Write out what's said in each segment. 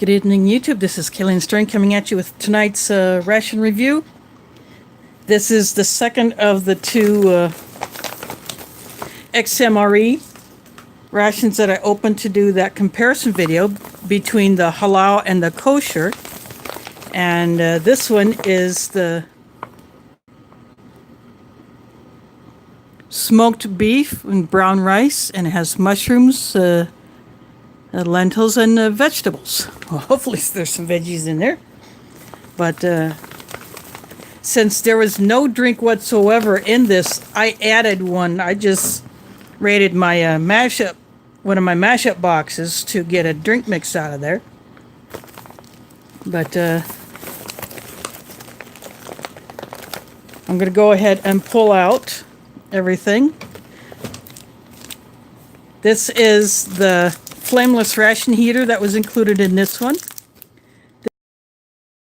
Good evening, YouTube. This is Kayleen Stern coming at you with tonight's ration review. This is the second of the two XMRE rations that I opened to do that comparison video between the halal and the kosher. And this one is the smoked beef and brown rice, and it has mushrooms, lentils, and vegetables. Well, hopefully there's some veggies in there. But since there was no drink whatsoever in this, I added one. I just raided my mashup, one of my mashup boxes to get a drink mix out of there. But I'm going to go ahead and pull out everything. This is the Flameless ration heater that was included in this one.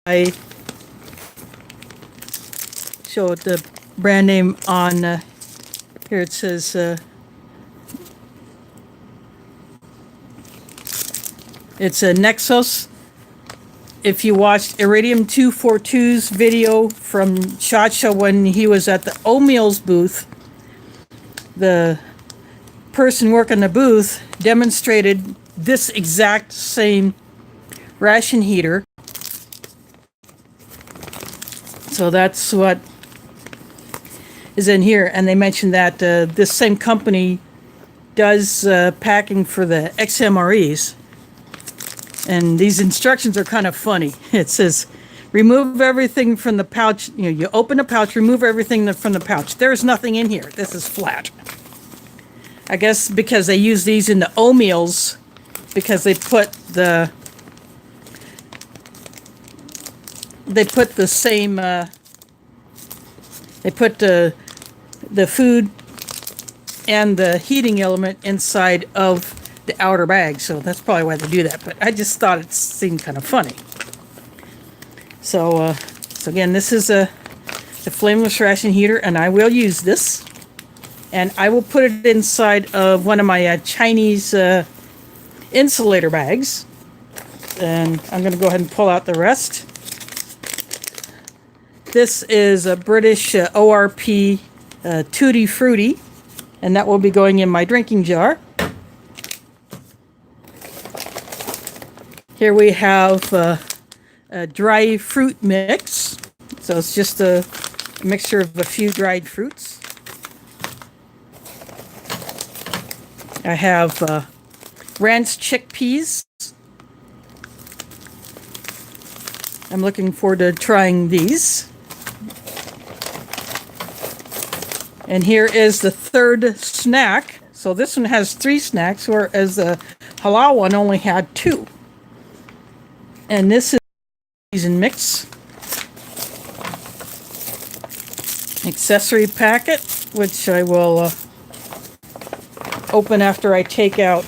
I showed the brand name on here. It says it's a Nexus. If you watched Iridium 242's video from Chacha when he was at the O'Meals booth, the person working the booth demonstrated this exact same ration heater. So that's what is in here. And they mentioned that this same company does packing for the XMREs. And these instructions are kind of funny. It says, remove everything from the pouch. You open the pouch, remove everything from the pouch. There's nothing in here. This is flat. I guess because they use these in the O'Meals, because they put the same they put the food and the heating element inside of the outer bag, so that's probably why they do that. But I just thought it seemed kind of funny. So again, this is the Flameless ration heater, and I will use this. And I will put it inside of one of my Chinese insulator bags. And I'm going to go ahead and pull out the rest. This is a British ORP Tutti Frutti. And that will be going in my drinking jar. Here we have a dry fruit mix. So it's just a mixture of a few dried fruits. I have ranced chickpeas. I'm looking forward to trying these. And here is the third snack. So this one has 3 snacks, whereas the halal one only had 2. And this is a season mix. Accessory packet, which I will open after I take out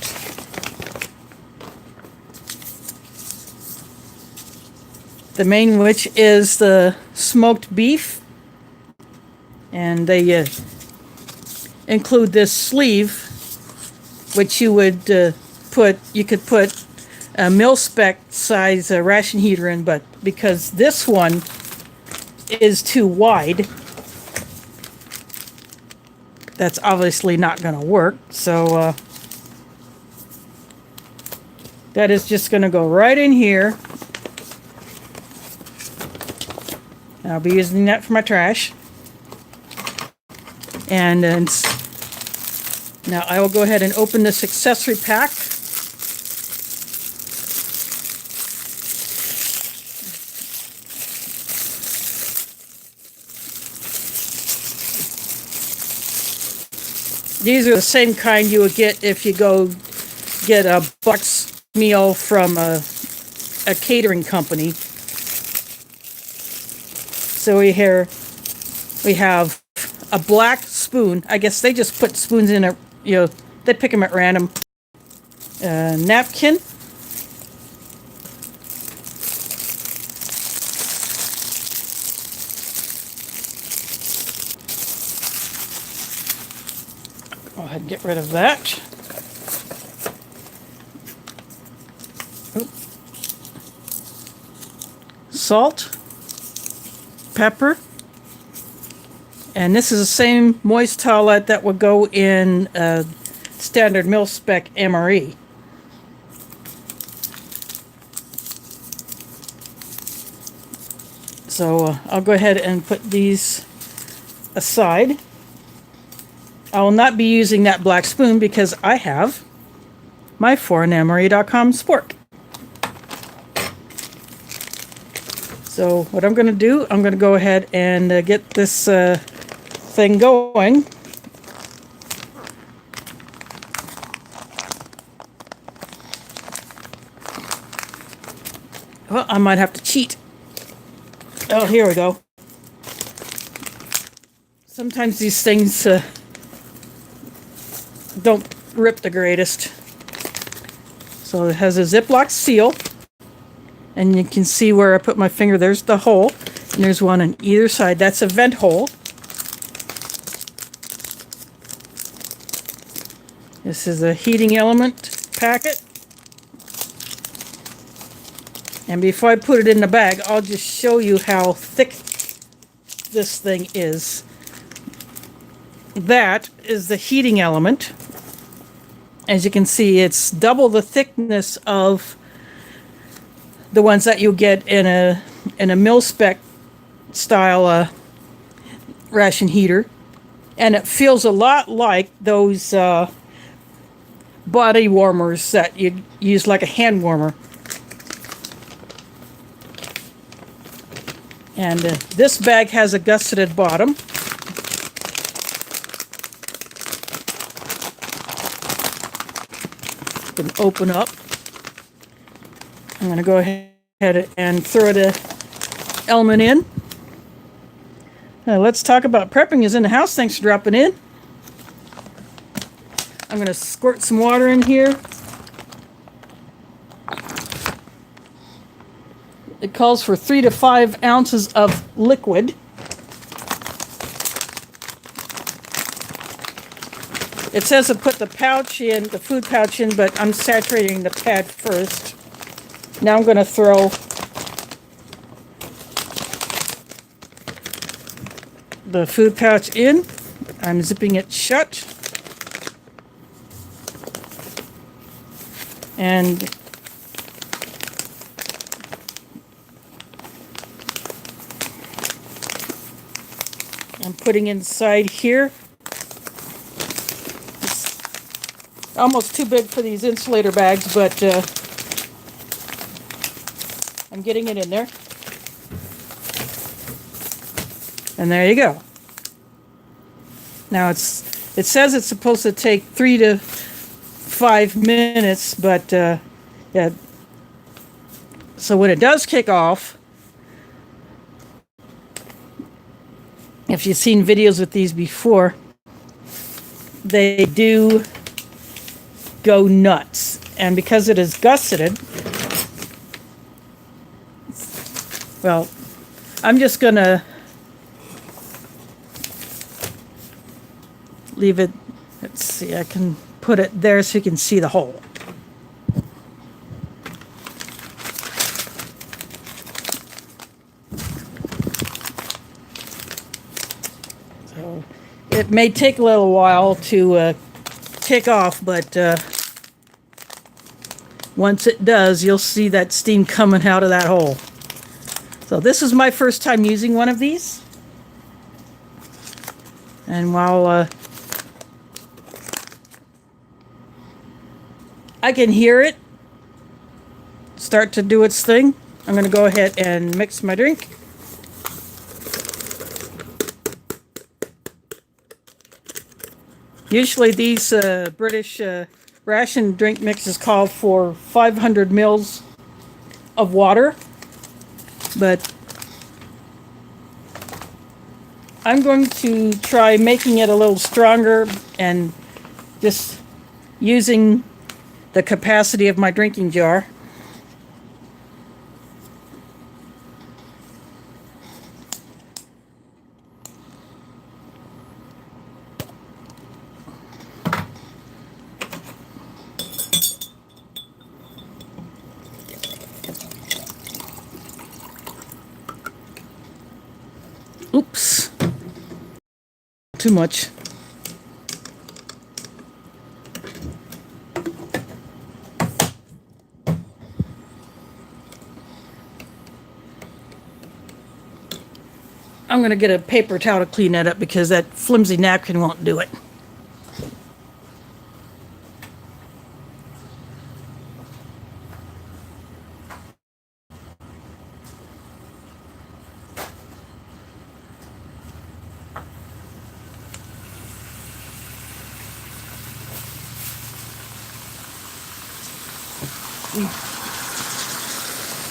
the main, which is the smoked beef. And they include this sleeve, which you would you could put a mil-spec size ration heater in, but because this one is too wide, that's obviously not going to work. So that is just going to go right in here. I'll be using that for my trash. And now I will go ahead and open this accessory pack. These are the same kind you would get if you go get a box meal from a catering company. So we have a black spoon. I guess they just put spoons in they pick them at random. Napkin. Go ahead and get rid of that. salt, pepper, and this is the same moist towelette that would go in standard mil-spec MRE. So I'll go ahead and put these aside. I will not be using that black spoon because I have my foreignmre.com spork. So what I'm going to do, I'm going to go ahead and get this thing going. Well, I might have to cheat. Oh, here we go. Sometimes these things don't rip the greatest. So it has a Ziploc seal. And you can see where I put my finger. There's the hole. And there's one on either side. That's a vent hole. This is a heating element packet. And before I put it in the bag, I'll just show you how thick this thing is. That is the heating element. As you can see, it's double the thickness of the ones that you get in a mil-spec style ration heater. And it feels a lot like those body warmers that you use like a hand warmer. And this bag has a gusseted bottom. Can open up. I'm going to go ahead and throw the element in. Let's talk about prepping is in the house. Thanks for dropping in. I'm going to squirt some water in here. It calls for 3 to 5 ounces of liquid. It says to put the pouch in, the food pouch in, but I'm saturating the pad first. Now I'm going to throw the food pouch in. I'm zipping it shut. And I'm putting inside here. It's almost too big for these insulator bags, but I'm getting it in there. And there you go. Now it says it's supposed to take 3 to 5 minutes, but yeah. So when it does kick off, if you've seen videos with these before, they do go nuts. And because it is gusseted, well, I'm just going to leave it. Let's see, I can put it there so you can see the hole. So it may take a little while to kick off, but once it does, you'll see that steam coming out of that hole. So this is my first time using one of these. And while I can hear it start to do its thing, I'm going to go ahead and mix my drink. Usually these British ration drink mixes call for 500 mils of water, but I'm going to try making it a little stronger and just using the capacity of my drinking jar. Oops. Too much. I'm going to get a paper towel to clean that up because that flimsy napkin won't do it.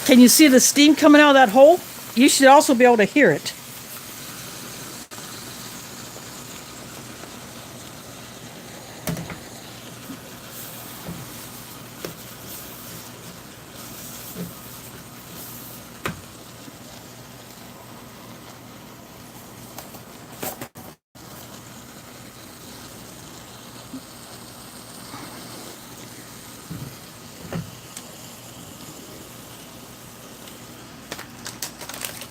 Can you see the steam coming out of that hole? You should also be able to hear it.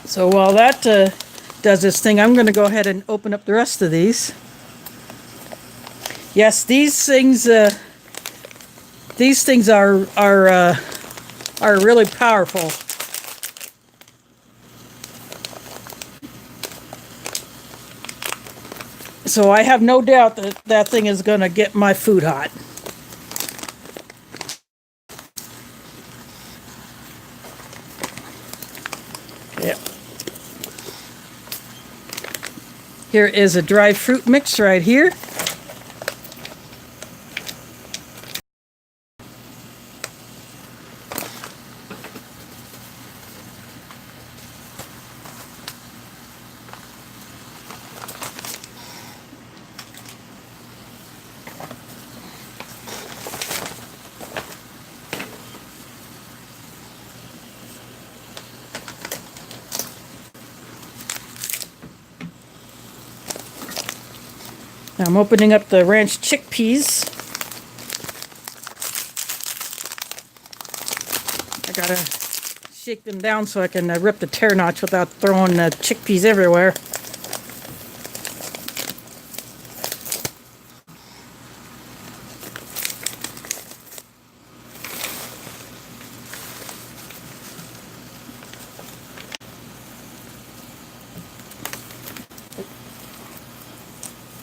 So while that does this thing, I'm going to go ahead and open up the rest of these. Yes, these things are really powerful. So I have no doubt that that thing is going to get my food hot. Yep. Here is a dry fruit mix right here. Now I'm opening up the ranch chickpeas. I gotta shake them down so I can rip the tear notch without throwing chickpeas everywhere.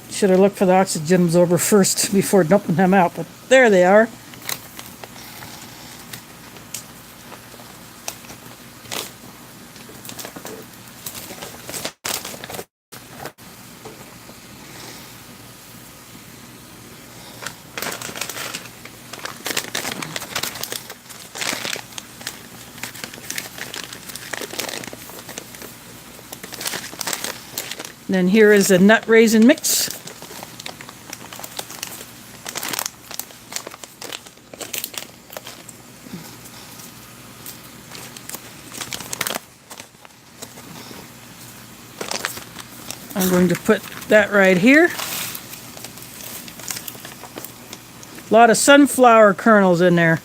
Should have looked for the oxygen absorber first before dumping them out, but there they are. Then here is a nut raisin mix. I'm going to put that right here. A lot of sunflower kernels in there.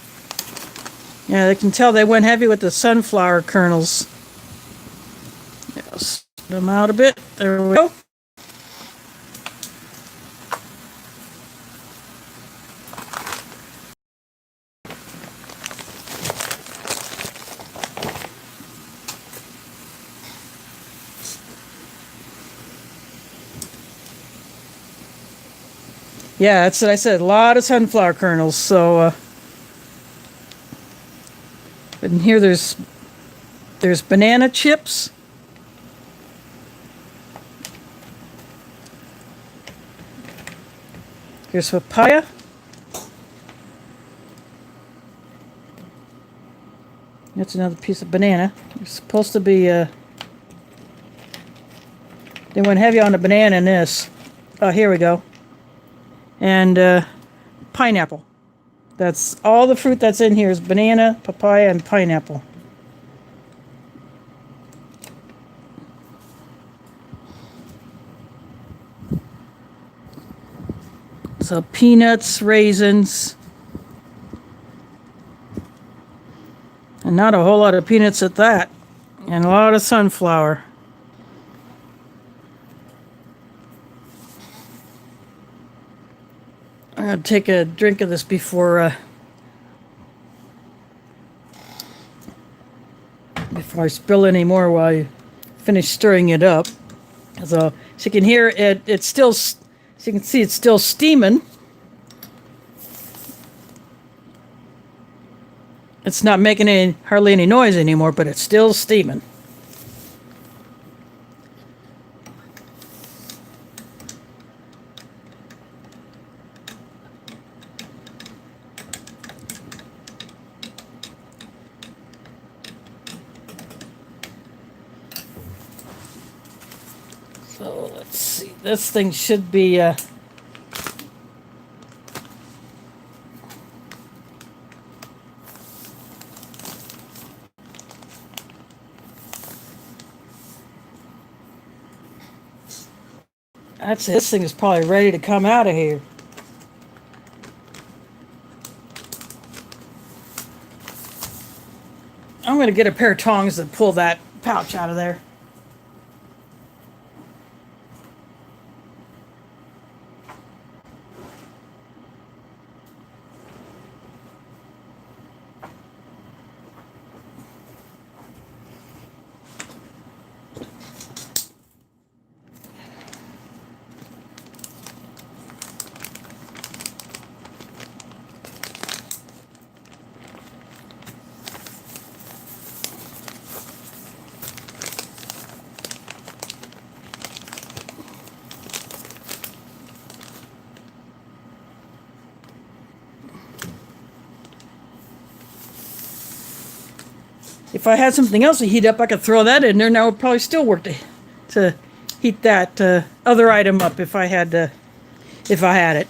Yeah, they can tell they went heavy with the sunflower kernels. Yeah, spread them out a bit. There we go. Yeah, that's what I said. A lot of sunflower kernels. So, and here there's banana chips. Here's papaya. That's another piece of banana. It's supposed to be. They went heavy on the banana in this. Oh, here we go. And pineapple. That's all the fruit that's in here is banana, papaya, and pineapple. So peanuts, raisins, and not a whole lot of peanuts at that, and a lot of sunflower. I'll take a drink of this before I spill any more while I finish stirring it up. So you can hear it. It's still, so you can see it's still steaming. It's not making hardly any noise anymore, but it's still steaming. So let's see. This thing should be. That's it. This thing is probably ready to come out of here. I'm going to get a pair of tongs and pull that pouch out of there. If I had something else to heat up, I could throw that in there. Now it would probably still work to heat that other item up if I had it.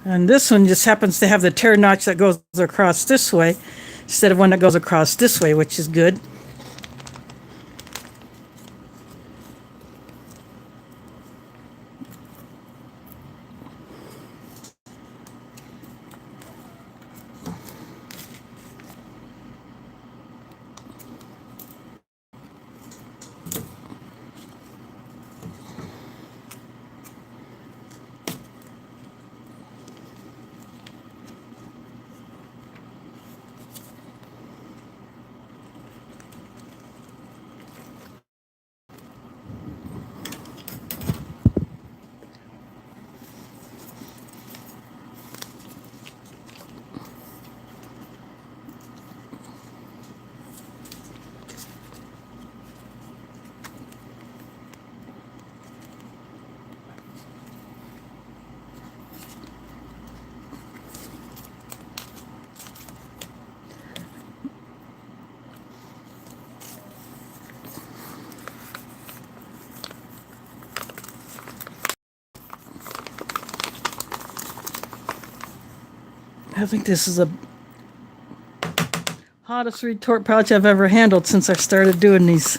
And this one just happens to have the tear notch that goes across this way instead of one that goes across this way, which is good. I think this is the hottest retort pouch I've ever handled since I started doing these.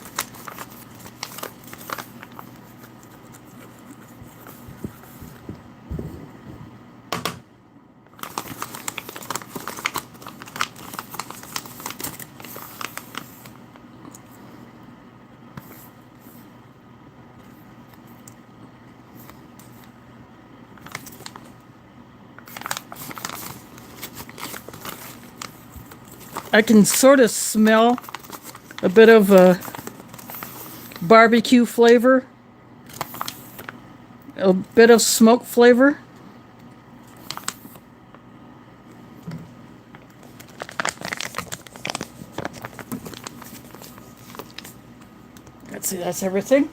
I can sort of smell a bit of a barbecue flavor, a bit of smoke flavor. Let's see, that's everything.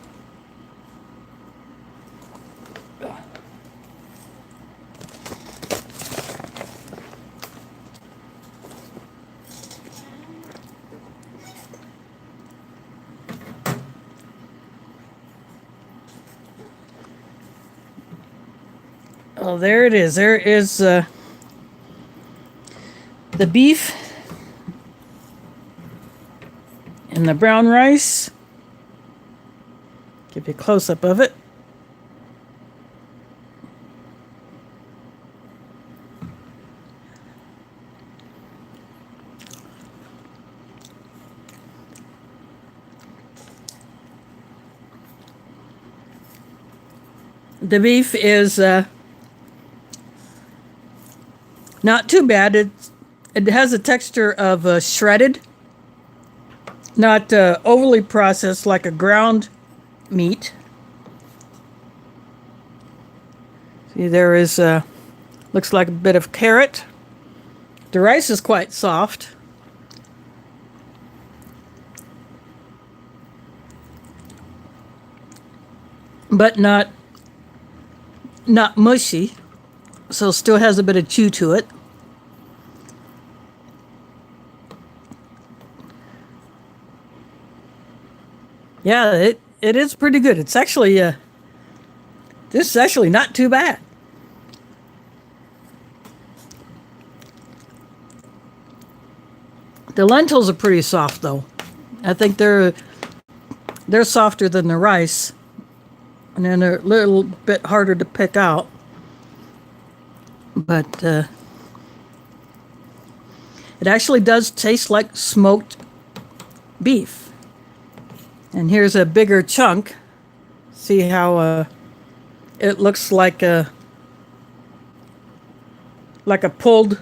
Oh, there it is. There is the beef and the brown rice. Give you a close-up of it. The beef is not too bad. It has a texture of shredded, not overly processed like a ground meat. See, there is looks like a bit of carrot. The rice is quite soft. But not mushy, so still has a bit of chew to it. Yeah, it is pretty good. It's actually this is actually not too bad. The lentils are pretty soft though. I think they're softer than the rice. And then they're a little bit harder to pick out. But it actually does taste like smoked beef. And here's a bigger chunk. See how it looks like a pulled,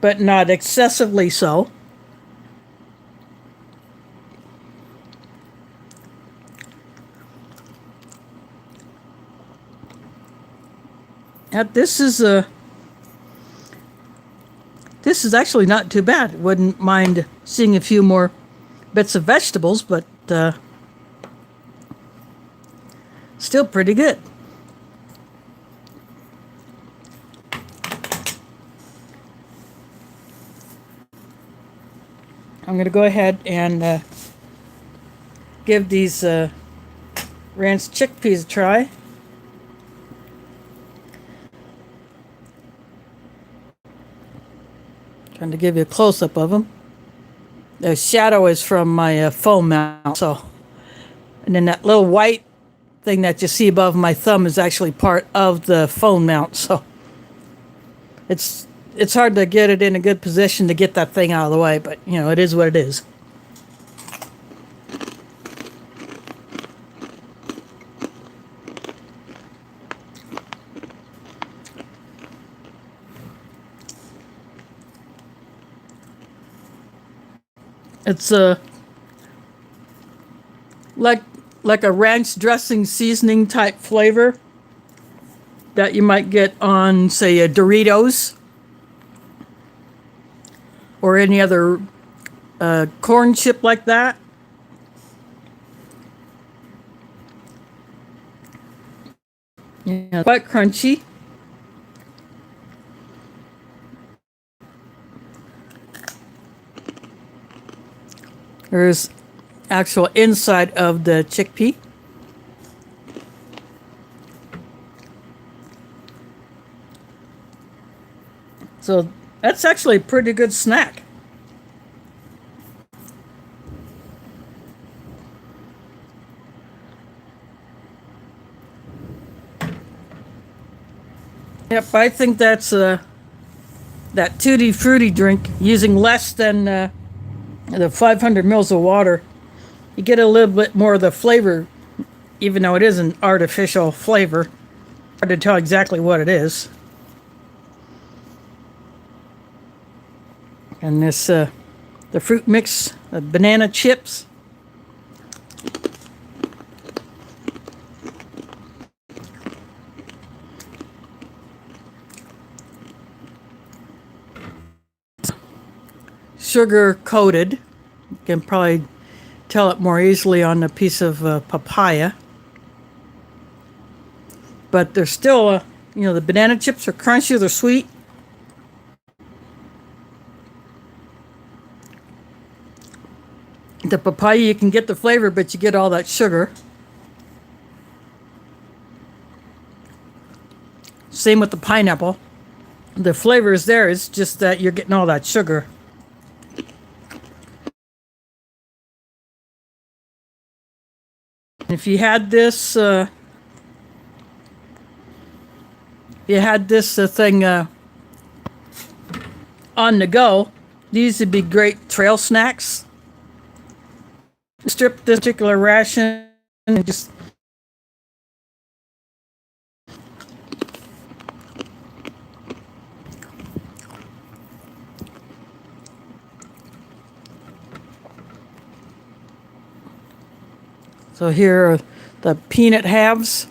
but not excessively so. This is actually not too bad. Wouldn't mind seeing a few more bits of vegetables, but still pretty good. I'm going to go ahead and give these ranch chickpeas a try. Trying to give you a close-up of them. The shadow is from my phone mount, so. And then that little white thing that you see above my thumb is actually part of the phone mount, so. It's hard to get it in a good position to get that thing out of the way, but, you know, it is what it is. It's like a ranch dressing seasoning type flavor that you might get on, say, a Doritos or any other corn chip like that. Yeah, quite crunchy. There's actual inside of the chickpea. So that's actually a pretty good snack. Yep, I think that's that Tutti Frutti drink using less than the 500 mils of water. You get a little bit more of the flavor, even though it is an artificial flavor. Hard to tell exactly what it is. And this, the fruit mix, the banana chips. Sugar coated. You can probably tell it more easily on a piece of papaya. But they're still, you know, the banana chips are crunchy, they're sweet. The papaya, you can get the flavor, but you get all that sugar. Same with the pineapple. The flavor is there, it's just that you're getting all that sugar. If you had this, thing on the go, these would be great trail snacks. Strip this particular ration and just So here are the peanut halves.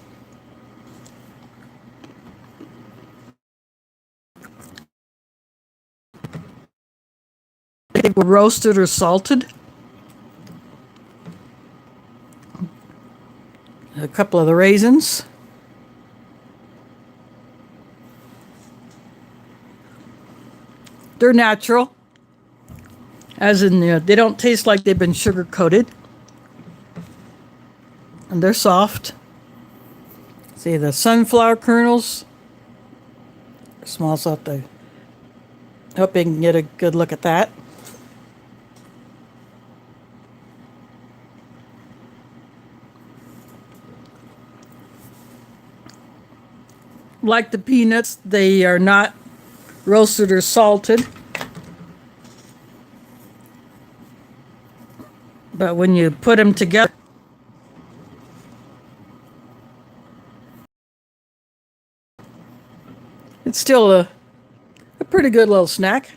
They were roasted or salted. A couple of the raisins. They're natural, as in they don't taste like they've been sugar coated, and they're soft. See the sunflower kernels. Small salt. I hope you can get a good look at that. Like the peanuts, they are not roasted or salted. But when you put them together, it's still a pretty good little snack.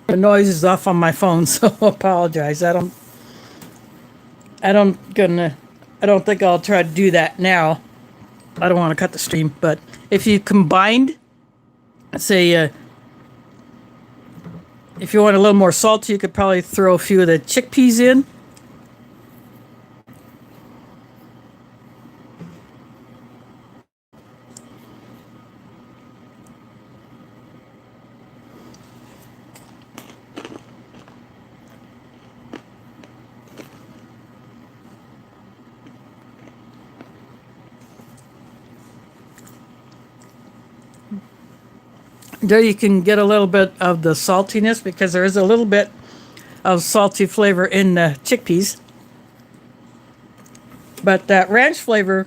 The noise is off on my phone, so I apologize. I don't think I'll try to do that now. I don't want to cut the stream, but if you combined, say, if you want a little more salty, you could probably throw a few of the chickpeas in. There you can get a little bit of the saltiness because there is a little bit of salty flavor in the chickpeas. But that ranch flavor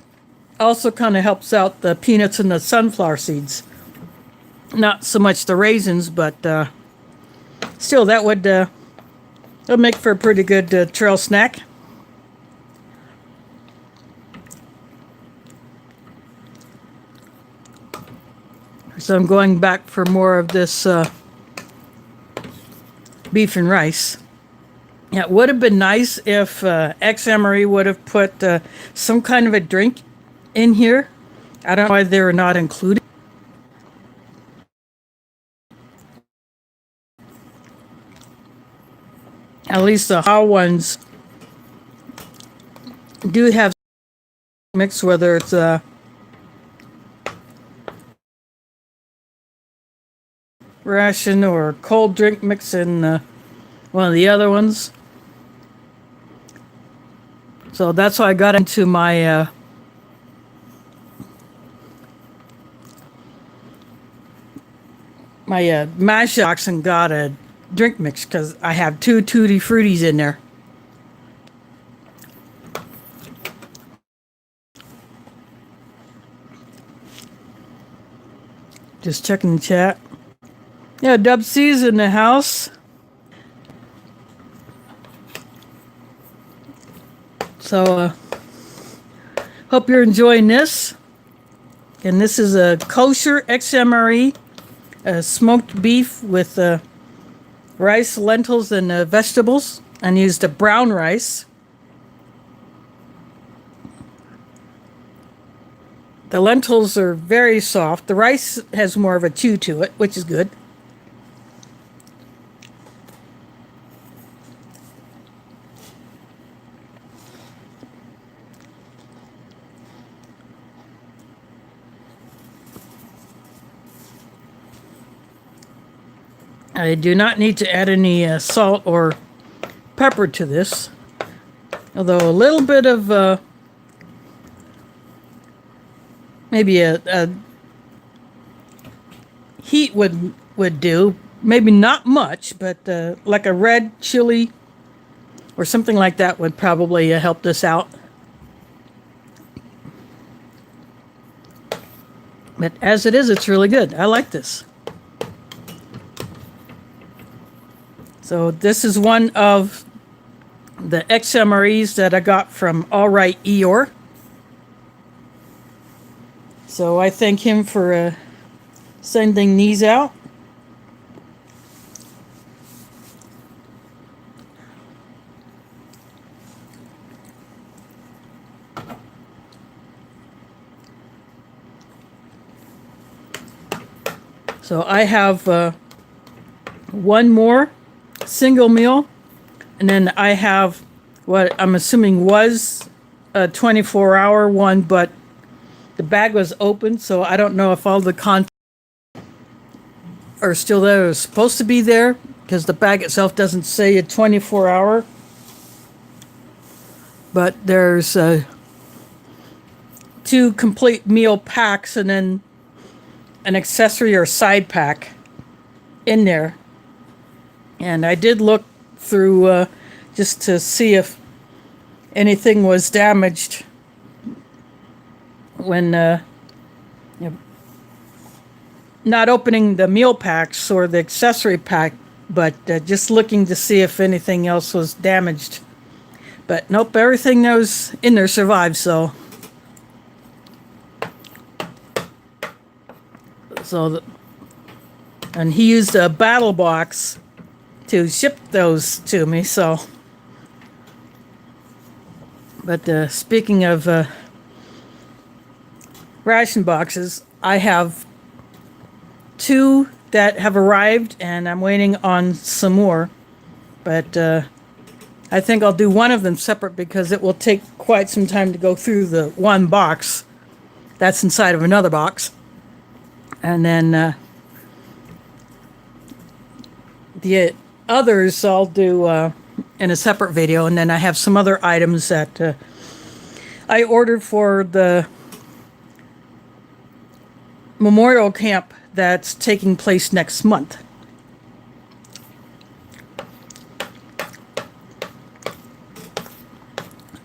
also kind of helps out the peanuts and the sunflower seeds. Not so much the raisins, but still that would that'll make for a pretty good trail snack. So I'm going back for more of this beef and rice. Yeah, it would have been nice if XMRE would have put some kind of a drink in here. I don't know why they're not included. At least the hot ones do have mix, whether it's Ration or cold drink mix in one of the other ones. So that's why I got into my mash box and got a drink mix because I have 2 Tutti Fruttis in there. Just checking the chat. Yeah, Dub C's in the house. So, hope you're enjoying this. And this is a Kosher XMRE smoked beef with rice, lentils, and vegetables. And used a brown rice. The lentils are very soft. The rice has more of a chew to it, which is good. I do not need to add any salt or pepper to this, although a little bit of maybe a heat would do. Maybe not much, but like a red chili or something like that would probably help this out. But as it is, it's really good. I like this. So this is one of the XMREs that I got from All Right Eeyore. So I thank him for sending these out. So I have one more single meal, and then I have what I'm assuming was a 24-hour one, but the bag was open, so I don't know if all the contents are still there. It was supposed to be there because the bag itself doesn't say a 24-hour. But there's 2 complete meal packs and then an accessory or side pack in there. And I did look through just to see if anything was damaged when not opening the meal packs or the accessory pack, but just looking to see if anything else was damaged. But nope, everything that was in there survived, so. And he used a battle box to ship those to me, so. But speaking of ration boxes, I have 2 that have arrived, and I'm waiting on some more. But I think I'll do one of them separate because it will take quite some time to go through the one box that's inside of another box. And then the others I'll do in a separate video. And then I have some other items that I ordered for the memorial camp that's taking place next month.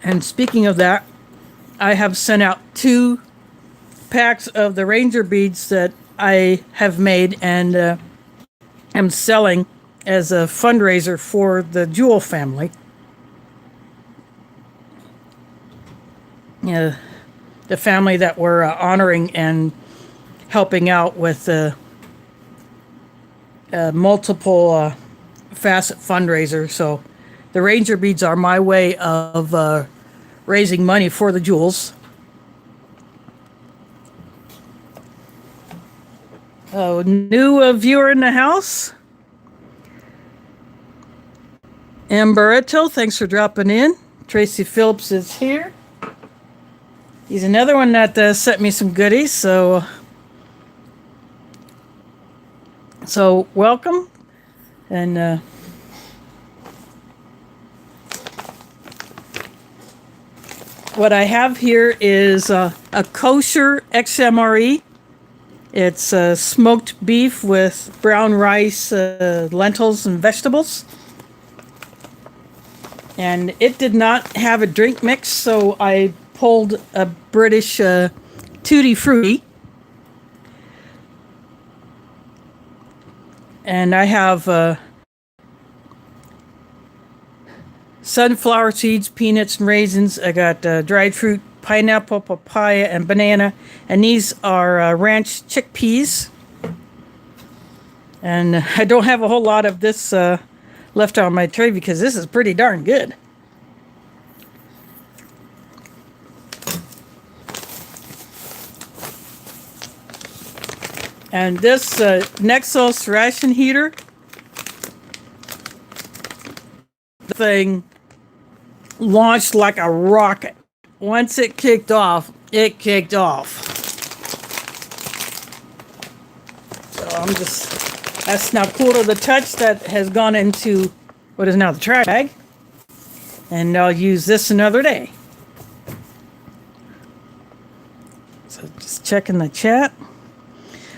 And speaking of that, I have sent out 2 packs of the Ranger beads that I have made and am selling as a fundraiser for the Jewel family. The family that we're honoring and helping out with multiple facet fundraiser. So the Ranger beads are my way of raising money for the Jewels. Oh, new viewer in the house. Amberito, thanks for dropping in. Tracy Phillips is here. He's another one that sent me some goodies, so welcome. And what I have here is a Kosher XMRE. It's smoked beef with brown rice, lentils, and vegetables. And it did not have a drink mix, so I pulled a British Tutti Frutti. And I have sunflower seeds, peanuts, and raisins. I got dried fruit, pineapple, papaya, and banana. And these are ranch chickpeas. And I don't have a whole lot of this left on my tray because this is pretty darn good. And this Nexos ration heater, the thing launched like a rocket. Once it kicked off, it kicked off. So that's now cool to the touch. That has gone into what is now the trash bag. And I'll use this another day. So just checking the chat.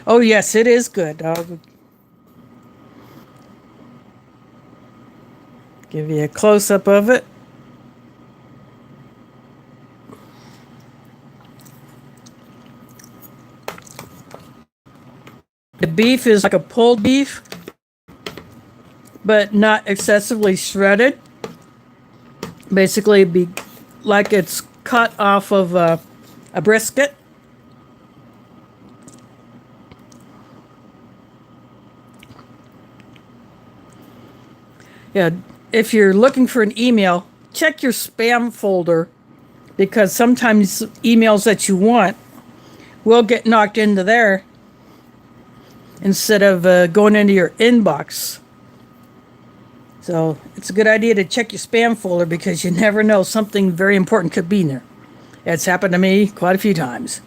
Oh, yes, it is good. I'll give you a close-up of it. The beef is like a pulled beef, but not excessively shredded. Basically, it'd be like it's cut off of a brisket. Yeah, if you're looking for an email, check your spam folder because sometimes emails that you want will get knocked into there instead of going into your inbox. So it's a good idea to check your spam folder because you never know, something very important could be in there. It's happened to me quite a few times.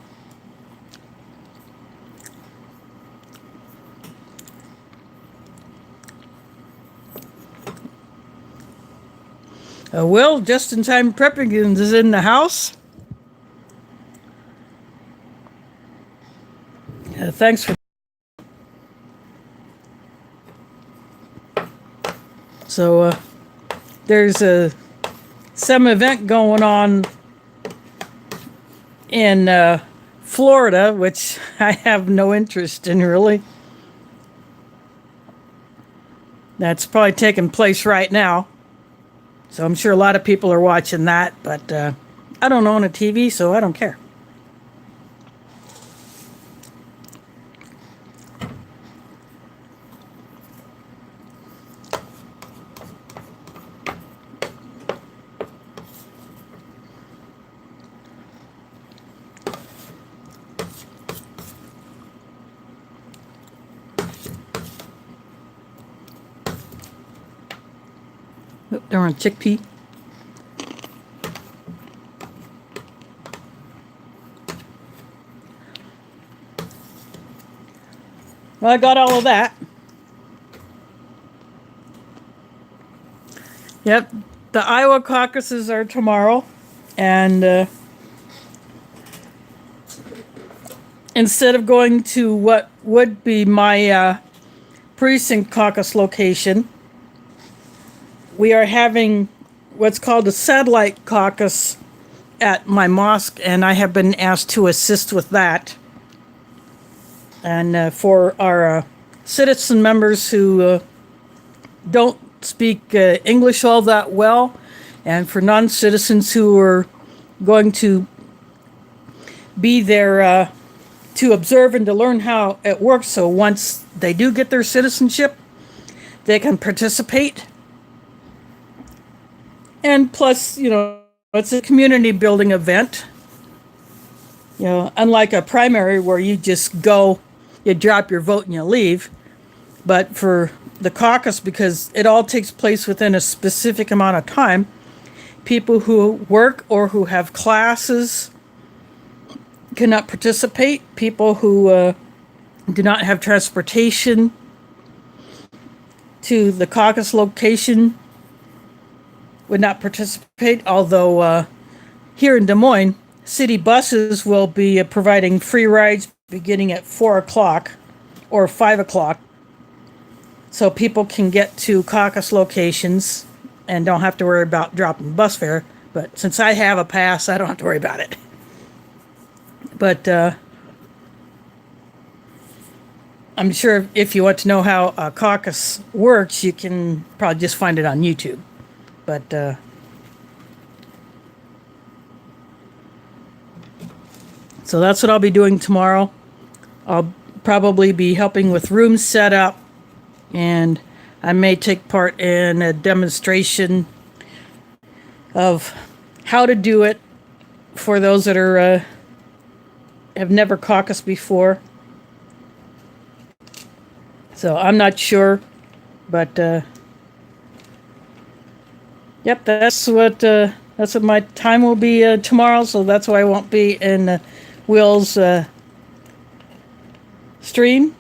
Will, just in time prepping is in the house. Thanks for. So there's some event going on in Florida, which I have no interest in really. That's probably taking place right now. So I'm sure a lot of people are watching that, but I don't own a TV, so I don't care. Oh, darn chickpea. Well, I got all of that. Yep, the Iowa caucuses are tomorrow, and instead of going to what would be my precinct caucus location, we are having what's called a satellite caucus at my mosque, and I have been asked to assist with that. And for our citizen members who don't speak English all that well, and for non-citizens who are going to be there to observe and to learn how it works, so once they do get their citizenship, they can participate. And plus, it's a community building event. Unlike a primary where you just go, you drop your vote and you leave. But for the caucus, because it all takes place within a specific amount of time, people who work or who have classes cannot participate. People who do not have transportation to the caucus location would not participate, although here in Des Moines, city buses will be providing free rides beginning at 4 o'clock or 5 o'clock, so people can get to caucus locations and don't have to worry about dropping bus fare. But since I have a pass, I don't have to worry about it. But I'm sure if you want to know how a caucus works, you can probably just find it on YouTube. But so that's what I'll be doing tomorrow. I'll probably be helping with room setup, and I may take part in a demonstration of how to do it for those that are have never caucused before. So I'm not sure, but yep, that's what my time will be tomorrow. So that's why I won't be in Will's stream.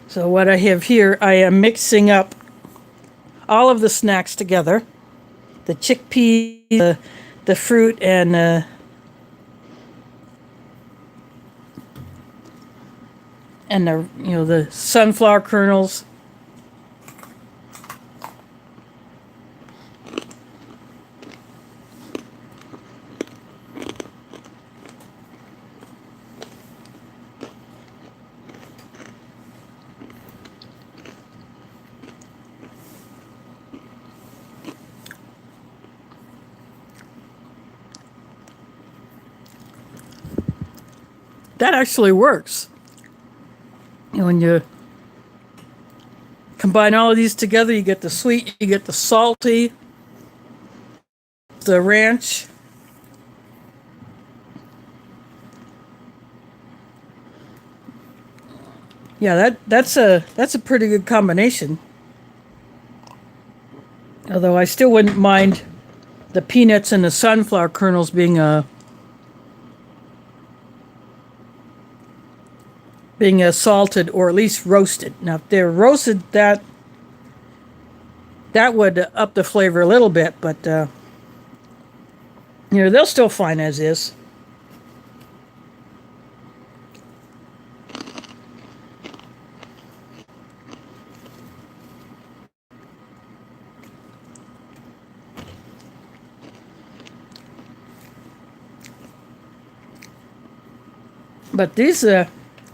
So what I have here, I am mixing up all of the snacks together, the chickpeas, the fruit, and the sunflower kernels. That actually works. When you combine all of these together, you get the sweet, you get the salty, the ranch. Yeah, that's a pretty good combination. Although I still wouldn't mind the peanuts and the sunflower kernels being salted or at least roasted. Now, if they're roasted, that would up the flavor a little bit, but they'll still fine as is. But these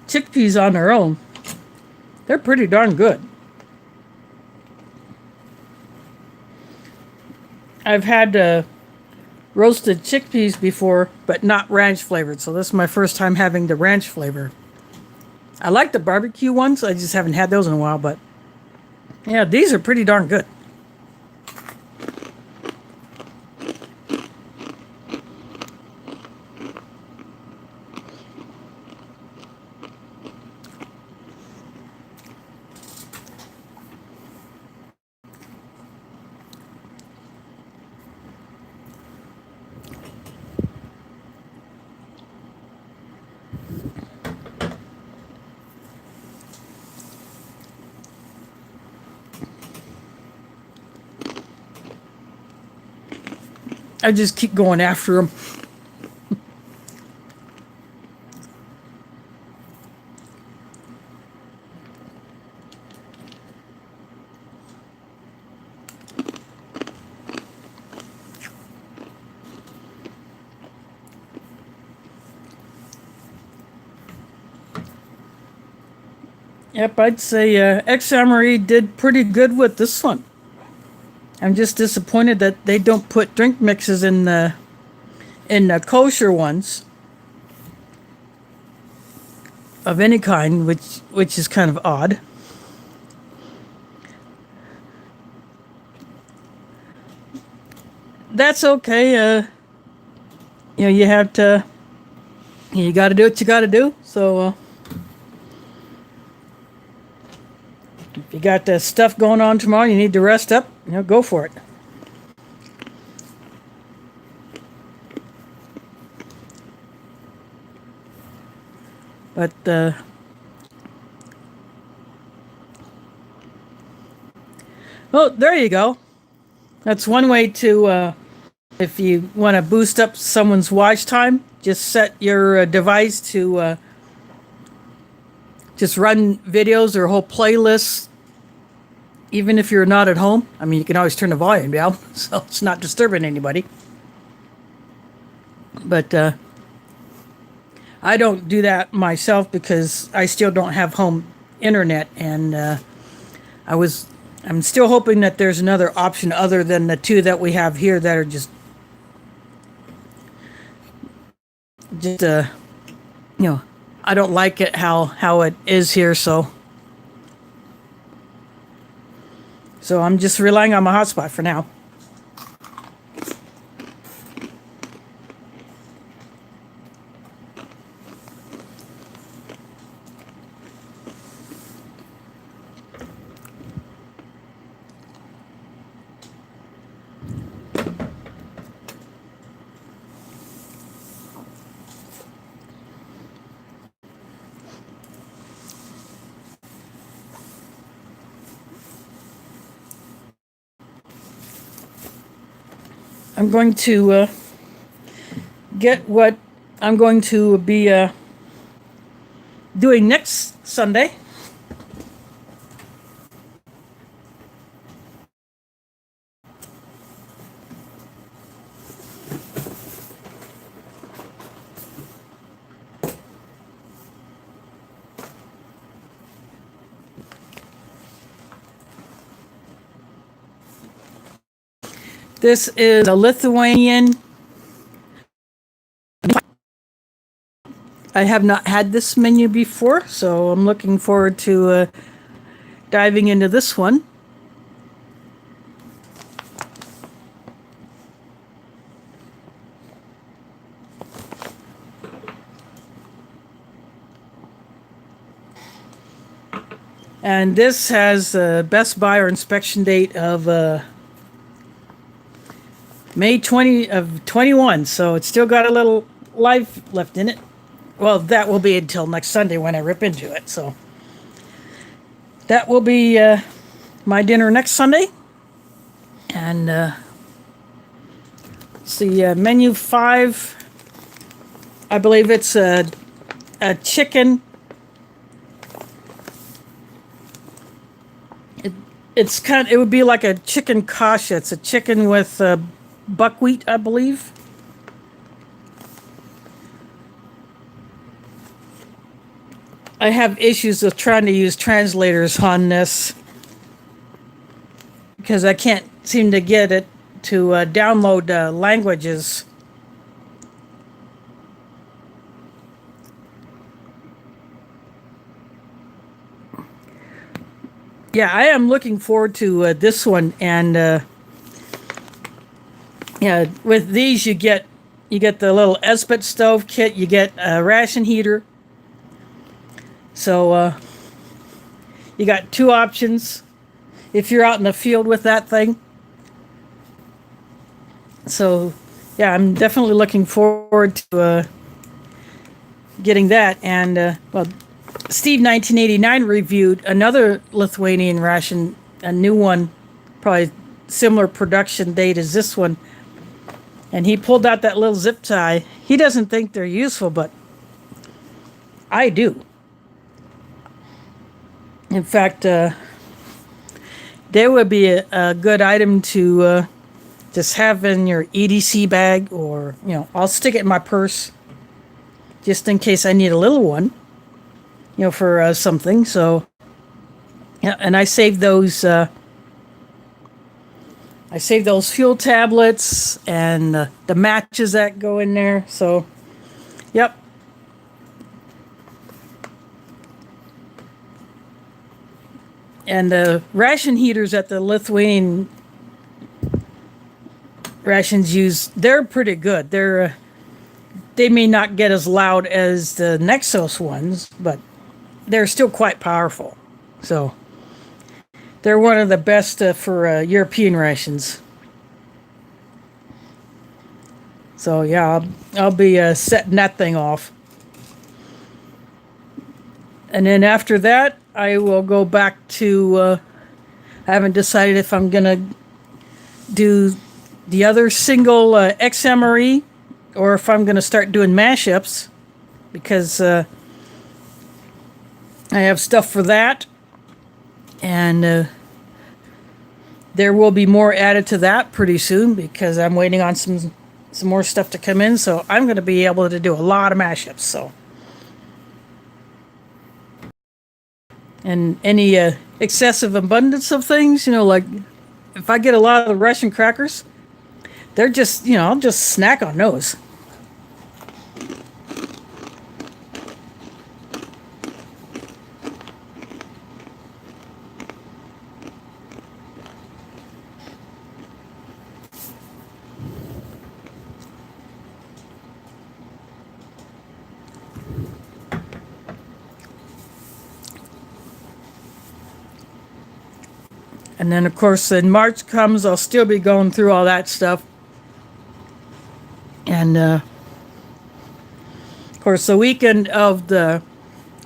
chickpeas on their own, they're pretty darn good. I've had roasted chickpeas before, but not ranch flavored. So this is my first time having the ranch flavor. I like the barbecue ones. I just haven't had those in a while, but yeah, these are pretty darn good. I just keep going after them. Yep, I'd say XMRE did pretty good with this one. I'm just disappointed that they don't put drink mixes in the kosher ones of any kind, which is kind of odd. That's okay. You have to. You got to do what you got to do. So if you got stuff going on tomorrow, you need to rest up. Go for it. But oh, there you go. That's one way to, if you want to boost up someone's watch time, just set your device to just run videos or whole playlists, even if you're not at home. I mean, you can always turn the volume down, so it's not disturbing anybody. But I don't do that myself because I still don't have home internet, and I'm still hoping that there's another option other than the two that we have here that are just I don't like it how it is here, so I'm just relying on my hotspot for now. I'm going to get what I'm going to be doing next Sunday. This is a Lithuanian I have not had this menu before, so I'm looking forward to diving into this one. And this has a best buy or inspection date of May 20 of 21, so it's still got a little life left in it. Well, that will be until next Sunday when I rip into it. So that will be my dinner next Sunday. And see, menu 5. I believe it's a chicken. It would be like a chicken kosher. It's a chicken with buckwheat, I believe. I have issues with trying to use translators on this because I can't seem to get it to download languages. Yeah, I am looking forward to this one, and yeah, with these you get the little Esbit stove kit, you get a ration heater. So you got 2 options if you're out in the field with that thing. So yeah, I'm definitely looking forward to getting that. And well, Steve 1989 reviewed another Lithuanian ration, a new one, probably similar production date as this one. And he pulled out that little zip tie. He doesn't think they're useful, but I do. In fact, they would be a good item to just have in your EDC bag, or, I'll stick it in my purse just in case I need a little one. For something. So, yeah, and I save those fuel tablets and the matches that go in there. So, yep. And the ration heaters that the Lithuanian rations use, they're pretty good. They may not get as loud as the Nexos ones, but they're still quite powerful. So they're one of the best for European rations. So yeah, I'll be setting that thing off. And then after that, I will go back to, I haven't decided if I'm going to do the other single XMRE or if I'm going to start doing mashups, because I have stuff for that, and there will be more added to that pretty soon because I'm waiting on some more stuff to come in. So I'm going to be able to do a lot of mashups. So, and any excessive abundance of things, like if I get a lot of the Russian crackers, they're just, I'll just snack on those. And then, of course, when March comes, I'll still be going through all that stuff. And, of course, the weekend of the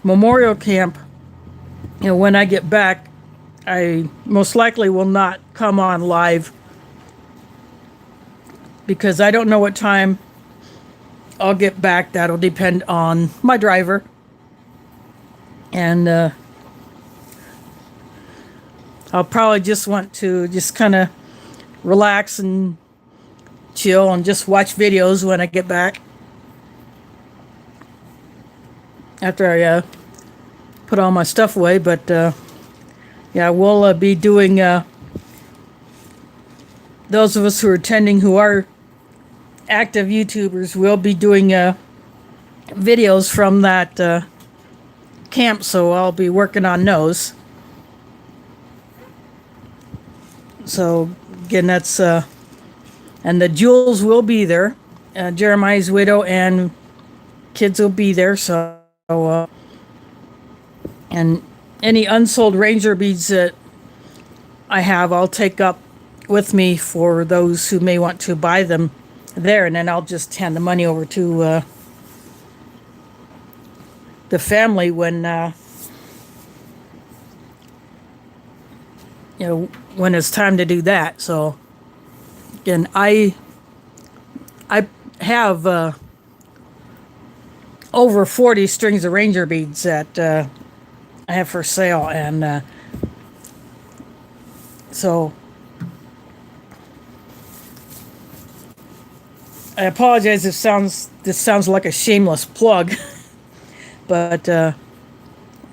memorial camp, when I get back, I most likely will not come on live because I don't know what time I'll get back. That'll depend on my driver. And, I'll probably just want to just kind of relax and chill and just watch videos when I get back. After I put all my stuff away. But yeah, we'll be doing, those of us who are attending who are active YouTubers, will be doing videos from that camp, so I'll be working on those. So again, that's and the Jules will be there. Jeremiah's widow and kids will be there. So and any unsold Ranger beads that I have, I'll take up with me for those who may want to buy them there, and then I'll just hand the money over to the family when when it's time to do that. So again, I have over 40 strings of Ranger beads that I have for sale, and so I apologize if this sounds like a shameless plug, but the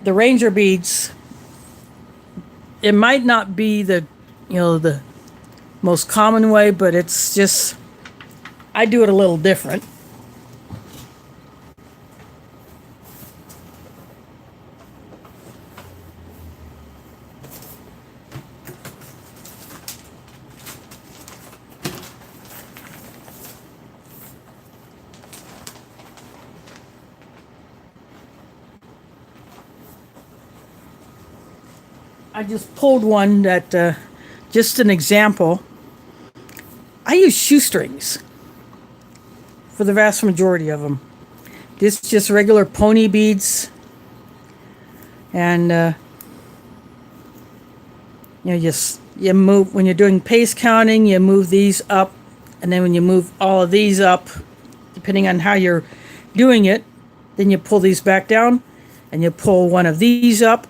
Ranger beads, it might not be the most common way, but it's just, I do it a little different. I just pulled one that, just an example. I use shoestrings for the vast majority of them. This is just regular pony beads. And, you move, when you're doing pace counting, you move these up. And then when you move all of these up, depending on how you're doing it, then you pull these back down and you pull one of these up.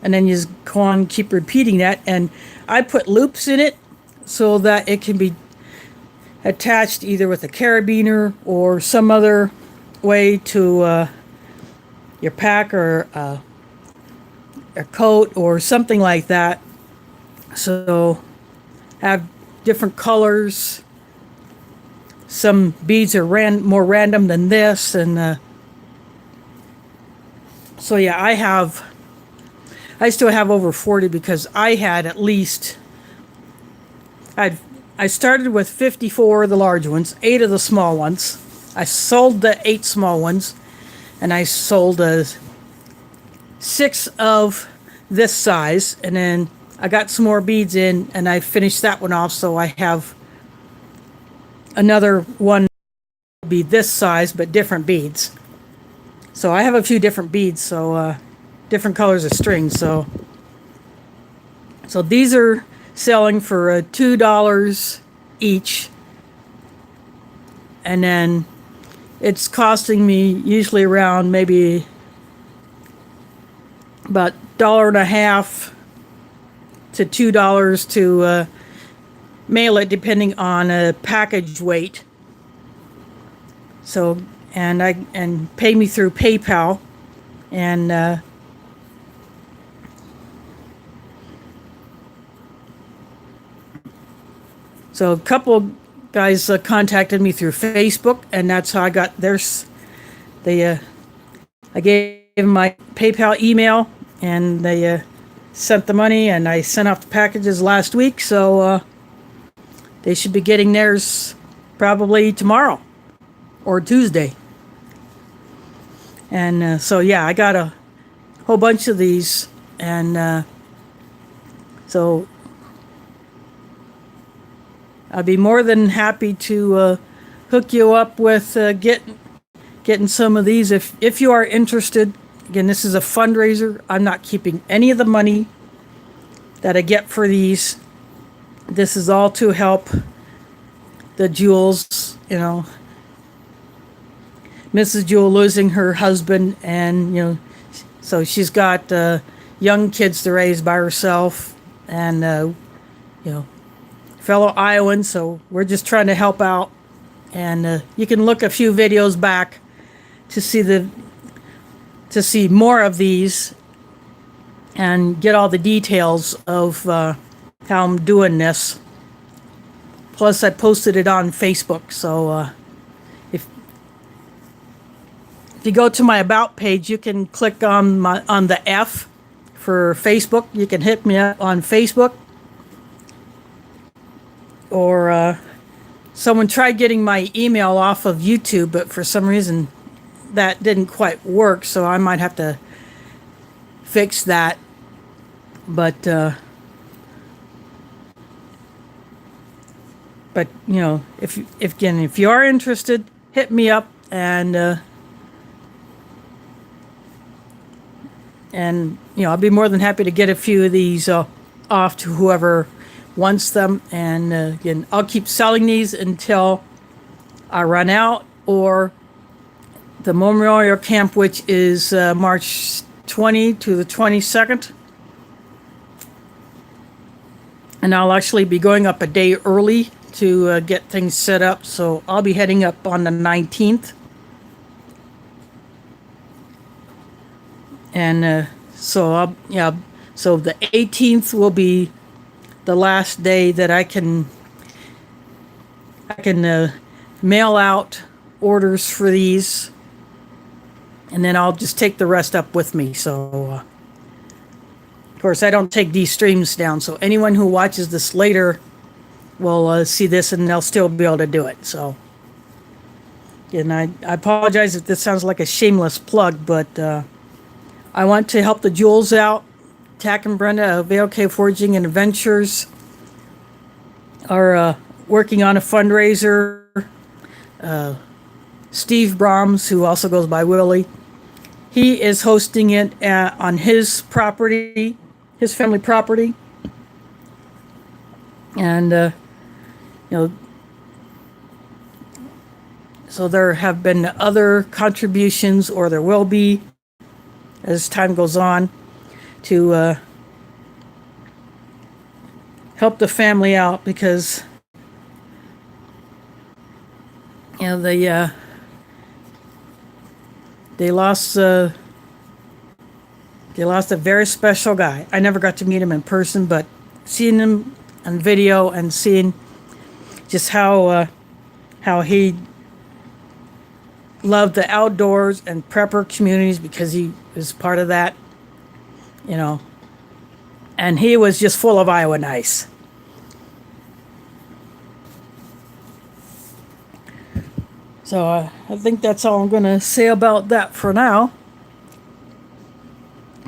And then you just go on, keep repeating that. And I put loops in it so that it can be attached either with a carabiner or some other way to your pack or a coat or something like that. So have different colors. Some beads are more random than this. And so yeah, I still have over 40 because I had at least, I started with 54 of the large ones, 8 of the small ones. I sold the 8 small ones, and I sold 6 of this size, and then I got some more beads in, and I finished that one off, so I have another one be this size, but different beads. So I have a few different beads, so different colors of string. So these are selling for $2 each, and then it's costing me usually around maybe about $1.50 to $2 to mail it, depending on package weight. So and pay me through PayPal, and so a couple guys contacted me through Facebook, and that's how I got theirs. I gave them my PayPal email, and they sent the money, and I sent off the packages last week, so they should be getting theirs probably tomorrow or Tuesday. And so yeah, I got a whole bunch of these, and so I'd be more than happy to hook you up with getting some of these if you are interested. Again, this is a fundraiser. I'm not keeping any of the money that I get for these. This is all to help the Jules, Mrs. Jewel losing her husband, and so she's got young kids to raise by herself, and fellow Iowans, so we're just trying to help out. And you can look a few videos back to see more of these and get all the details of how I'm doing this. Plus, I posted it on Facebook, so you go to my About page, you can click on the F for Facebook. You can hit me up on Facebook. Or someone tried getting my email off of YouTube, but for some reason that didn't quite work, so I might have to fix that. But you know, if you are interested, hit me up, and you know, I'll be more than happy to get a few of these off to whoever wants them. And again, I'll keep selling these until I run out, or the Memorial Camp, which is March 20 to the 22nd. And I'll actually be going up a day early to get things set up. So I'll be heading up on the 19th. And so the 18th will be the last day that I can mail out orders for these, and then I'll just take the rest up with me. So of course I don't take these streams down, so anyone who watches this later will see this and they'll still be able to do it. So, and I apologize if this sounds like a shameless plug, but I want to help the Jules out. Tack and Brenda of AOK Forging and Adventures are working on a fundraiser. Steve Brahms, who also goes by Willie, he is hosting it on his property, his family property. And, you know, so there have been other contributions, or there will be as time goes on, to help the family out, because you know they lost a very special guy. I never got to meet him in person, but seeing him on video and seeing just how he loved the outdoors and prepper communities, because he was part of that. You know, and he was just full of Iowa nice. So I think that's all I'm going to say about that for now.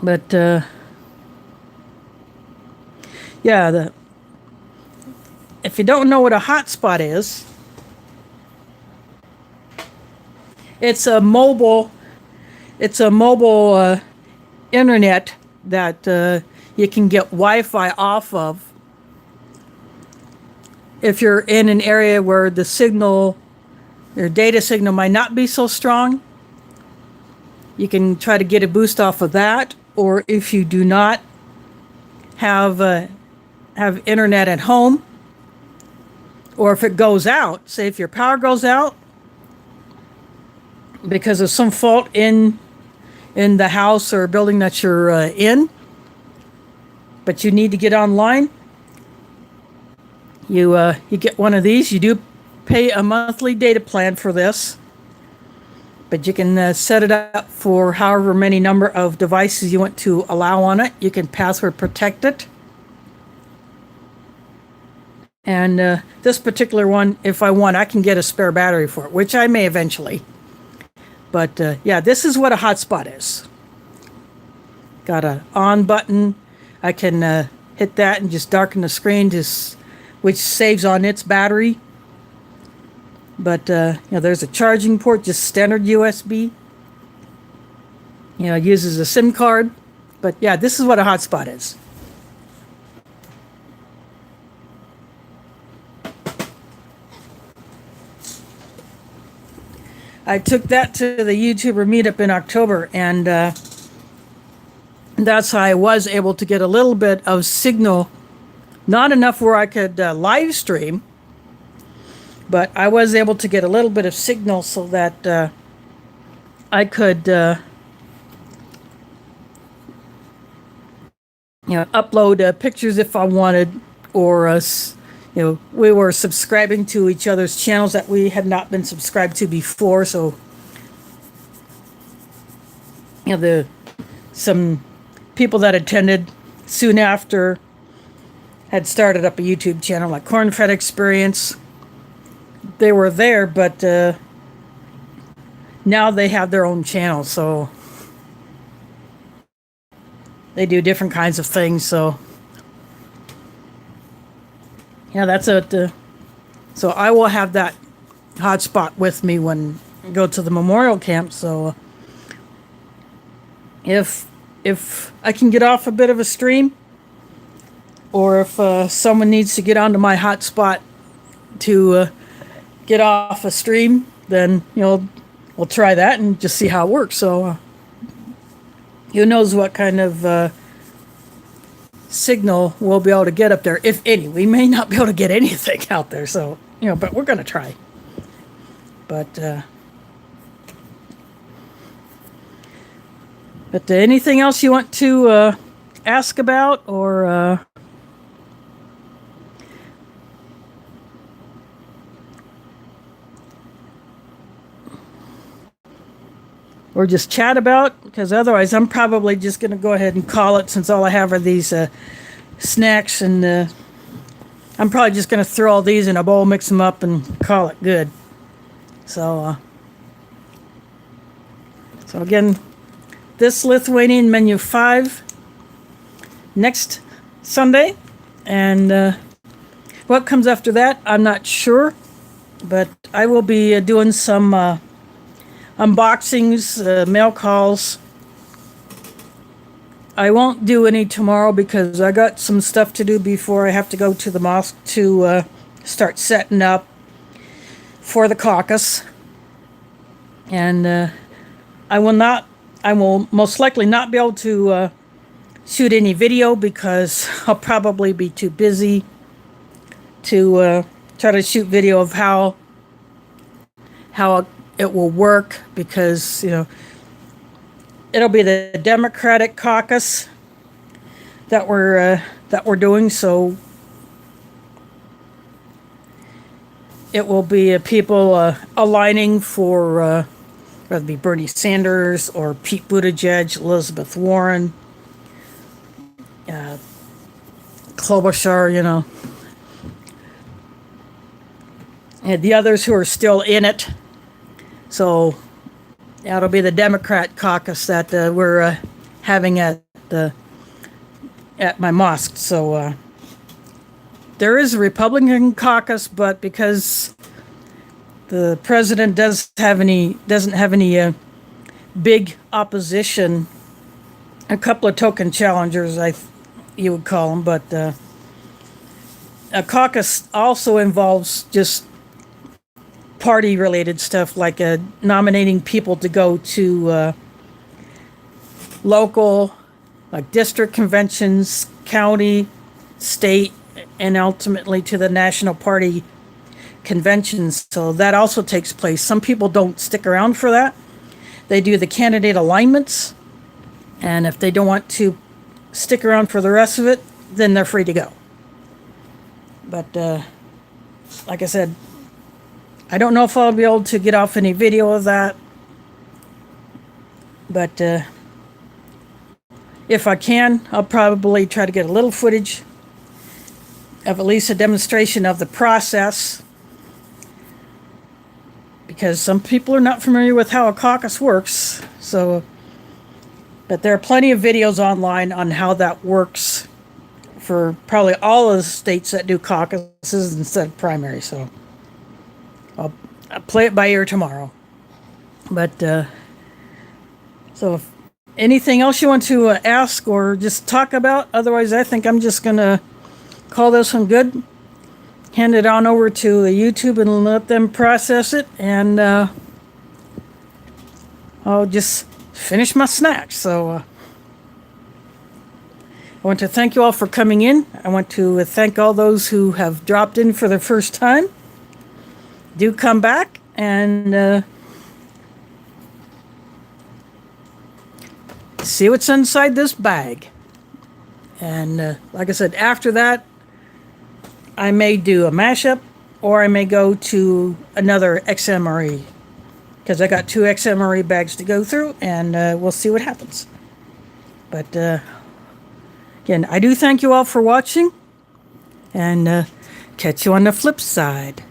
But yeah, if you don't know what a hotspot is, it's a mobile internet that you can get Wi-Fi off of if you're in an area where the signal, your data signal, might not be so strong. You can try to get a boost off of that. Or if you do not have internet at home, or if it goes out, say if your power goes out because of some fault in the house or building that you're in, but you need to get online, you get one of these. You do pay a monthly data plan for this, but you can set it up for however many number of devices you want to allow on it. You can password protect it. And this particular one, if I want, I can get a spare battery for it, which I may eventually. But yeah, this is what a hotspot is. Got a on button. I can hit that and just darken the screen, which saves on its battery. But you know, there's a charging port, just standard USB. You know, it uses a SIM card. But yeah, this is what a hotspot is. I took that to the YouTuber meetup in October, and that's how I was able to get a little bit of signal. Not enough where I could live stream, but I was able to get a little bit of signal so that I could upload pictures if I wanted, or we were subscribing to each other's channels that we had not been subscribed to before, so some people that attended soon after had started up a YouTube channel like Corn-Fed Experience. They were there, but now they have their own channel, so they do different kinds of things. So yeah, that's it. So I will have that hotspot with me when I go to the memorial camp. So if I can get off a bit of a stream, or if someone needs to get onto my hotspot to get off a stream, then we'll try that and just see how it works. So who knows what kind of signal we'll be able to get up there, if any. We may not be able to get anything out there, so but we're gonna try. But anything else you want to ask about, or just chat about? Because otherwise I'm probably just going to go ahead and call it, since all I have are these snacks, and I'm probably just going to throw all these in a bowl, mix them up, and call it good. So again, this Lithuanian Menu 5 next Sunday, and what comes after that, I'm not sure, but I will be doing some unboxings, mail calls. I won't do any tomorrow because I got some stuff to do before I have to go to the mosque to start setting up for the caucus. And I will most likely not be able to shoot any video because I'll probably be too busy to try to shoot video of how it will work, because it'll be the Democratic caucus that we're doing, so it will be people aligning for whether it be Bernie Sanders or Pete Buttigieg, Elizabeth Warren, Klobuchar, and the others who are still in it. So that'll be the Democrat caucus that we're having at my mosque. So there is a Republican caucus, but because the president doesn't have any big opposition, a couple of token challengers, you would call them, but a caucus also involves just party-related stuff, like nominating people to go to local, like district conventions, county, state, and ultimately to the national party conventions. So that also takes place. Some people don't stick around for that. They do the candidate alignments, and if they don't want to stick around for the rest of it, then they're free to go. But like I said, I don't know if I'll be able to get off any video of that, but if I can, I'll probably try to get a little footage of at least a demonstration of the process, because some people are not familiar with how a caucus works. So, but there are plenty of videos online on how that works for probably all of the states that do caucuses instead of primaries. So I'll play it by ear tomorrow. But so if anything else you want to ask or just talk about, otherwise I think I'm just going to call this one good, hand it on over to YouTube and let them process it, and I'll just finish my snacks. So I want to thank you all for coming in. I want to thank all those who have dropped in for the first time. Do come back and see what's inside this bag. And like I said, after that, I may do a mashup, or I may go to another XMRE because I got 2 XMRE bags to go through, and we'll see what happens. But again, I do thank you all for watching, and catch you on the flip side.